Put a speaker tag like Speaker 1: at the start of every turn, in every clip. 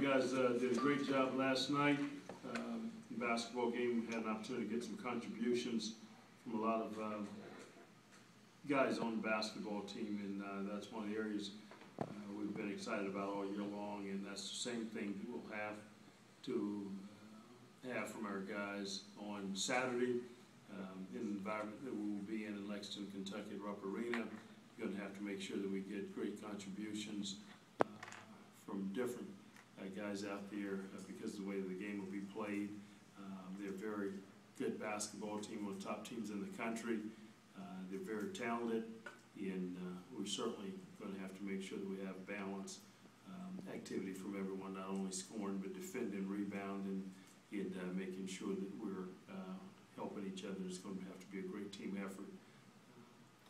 Speaker 1: guys did a great job last night. The basketball game, we had an opportunity to get some contributions from a lot of guys on the basketball team, and that's one of the areas we've been excited about all year long, and that's the same thing that we'll have to have from our guys on Saturday in the environment that we will be in Lexington, Kentucky at Rupp Arena. We're going to have to make sure that we get great contributions from different guys out there because of the way that the game will be played. They're a very good basketball team, one of the top teams in the country. They're very talented, and we're certainly going to have to make sure that we have balanced activity from everyone, not only scoring but defending, rebounding, and making sure that we're helping each other. It's going to have to be a great team effort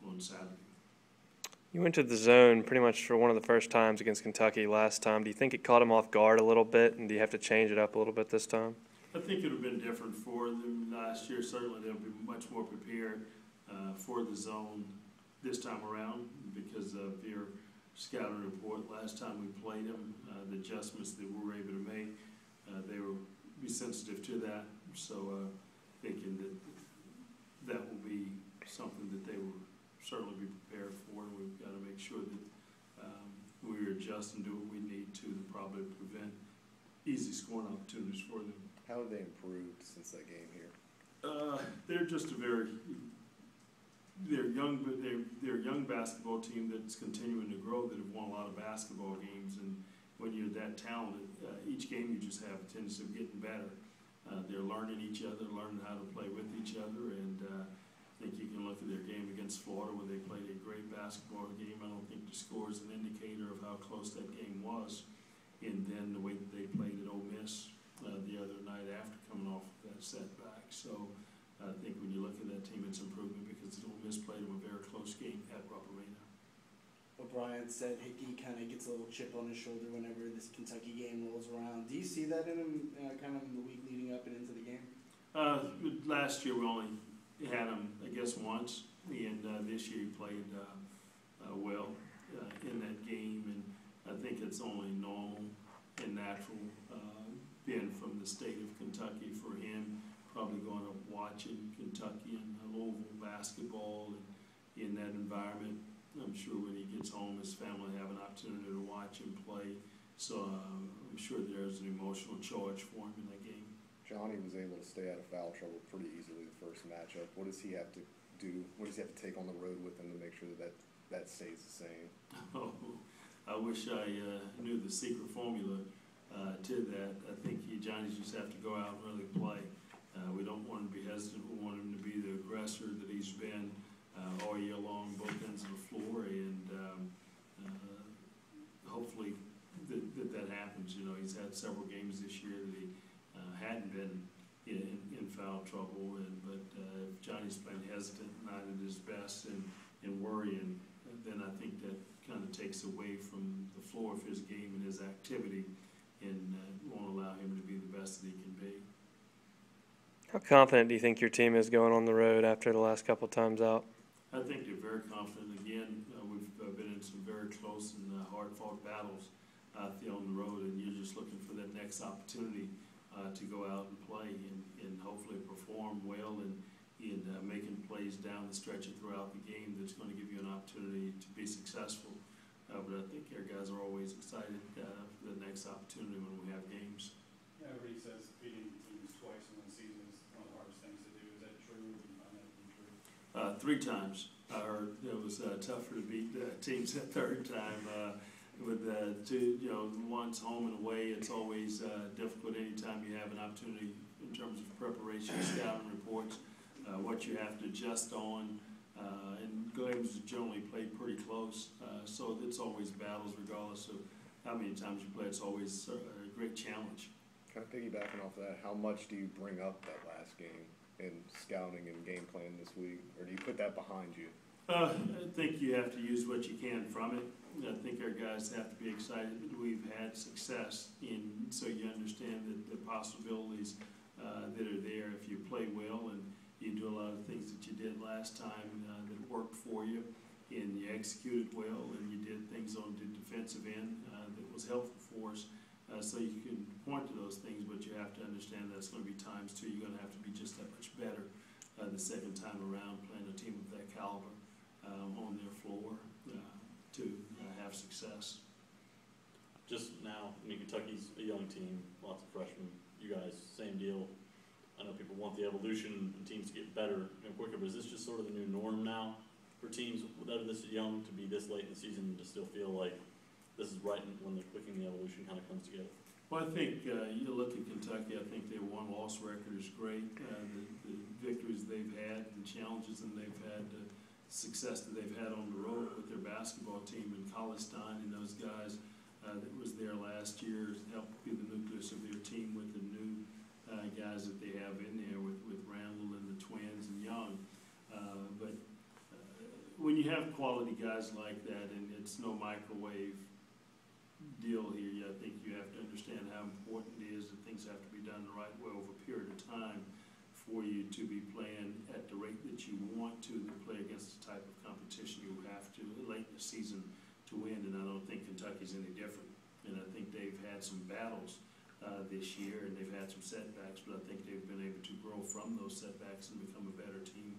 Speaker 1: on Saturday.
Speaker 2: You went to the zone pretty much for one of the first times against Kentucky last time. Do you think it caught them off guard a little bit, and do you have to change it up a little bit this time?
Speaker 1: I think it would have been different for them last year. Certainly they'll be much more prepared for the zone this time around because of your scouting report. Last time we played them, the adjustments that we were able to make, they will be sensitive to that. So thinking that that will be something that they will certainly be prepared for, and we've got to make sure that we adjust and do what we need to probably prevent easy scoring opportunities for them.
Speaker 3: How have they improved since that game here?
Speaker 1: They're just they're young, but they're a young basketball team that's continuing to grow, that have won a lot of basketball games, and when you're that talented, each game you just have a tendency of getting better. They're learning each other, learning how to play with each other, and I think you can look at their game against Florida where they played a great basketball game. I don't think the score is an indicator of how close that game was, and then the way that they played at Ole Miss the other night after coming off of that setback. So I think when you look at that team, it's improvement because Ole Miss played them a very close game at Rupp Arena.
Speaker 4: O'Brien said he kind of gets a little chip on his shoulder whenever this Kentucky game rolls around. Do you see that in him kind of in the week leading up and into the game?
Speaker 1: Last year we only had him, I guess, once, and this year he played well in that game, and I think it's only normal and natural being from the state of Kentucky for him, probably going up watching Kentucky and Louisville basketball and in that environment. I'm sure when he gets home, his family have an opportunity to watch him play, so I'm sure there's an emotional charge for him in that game.
Speaker 3: Johnny was able to stay out of foul trouble pretty easily the first matchup. What does he have to do? What does he have to take on the road with him to make sure that stays the same?
Speaker 1: Oh, I wish I knew the secret formula to that. I think Johnny just have to go out and really play. We don't want him to be hesitant. We want him to be the aggressor that he's been all year long, both ends of the floor, and hopefully that happens. You know, he's had several games this year that he hadn't been in foul trouble, but if Johnny's playing hesitant, not at his best, and worrying, then I think that kind of takes away from the floor of his game and his activity, and won't allow him to be the best that he can be.
Speaker 2: How confident do you think your team is going on the road after the last couple of times out?
Speaker 1: I think they're very confident. Again, we've been in some very close and hard-fought battles out there on the road, and you're just looking for that next opportunity to go out and play and hopefully perform well and making plays down the stretch and throughout the game that's going to give you an opportunity to be successful. But I think our guys are always excited for the next opportunity when we have games.
Speaker 5: Yeah, everybody says beating teams twice in one season is one of the hardest things to do. Is that true? Or do you find that to be true?
Speaker 1: 3 times. I heard it was tougher to beat teams that third time. With once home and away, it's always difficult anytime you have an opportunity in terms of preparation, scouting reports, what you have to adjust on, and games are generally played pretty close, so it's always battles regardless of how many times you play. It's always a great challenge.
Speaker 3: Kind of piggybacking off that, how much do you bring up that last game in scouting and game plan this week, or do you put that behind you?
Speaker 1: I think you have to use what you can from it. I think our guys have to be excited that we've had success, and so you understand that the possibilities that are there if you play well and you do a lot of things that you did last time that worked for you, and you executed well, and you did things on the defensive end that was helpful for us. So you can point to those things, but you have to understand that's gonna be times two. You're gonna have to be just that much better the second time around, playing a team of that caliber on their floor to have success.
Speaker 6: Just now, I mean, Kentucky's a young team, lots of freshmen. You guys, same deal. I know people want the evolution and teams to get better and quicker, but is this just sort of the new norm now for teams that are this young to be this late in the season and to still feel like this is right when the clicking, the evolution kind of comes together?
Speaker 1: Well, I think you look at Kentucky, I think their one-loss record is great. The victories they've had, the challenges that they've had, the success that they've had on the road with their basketball team, and Collistein and those guys that was there last year helped be the nucleus of their team with the new guys that they have in there with Randall and the twins and Young. But when you have quality guys like that, and it's no microwave deal here, I think you have to understand how important it is that things have to be done the right way over a period of time for you to be playing at the rate that you want to play against the type of competition you have to late in the season to win. And I don't think Kentucky's any different. And I think they've had some battles this year, and they've had some setbacks, but I think they've been able to grow from those setbacks and become a better team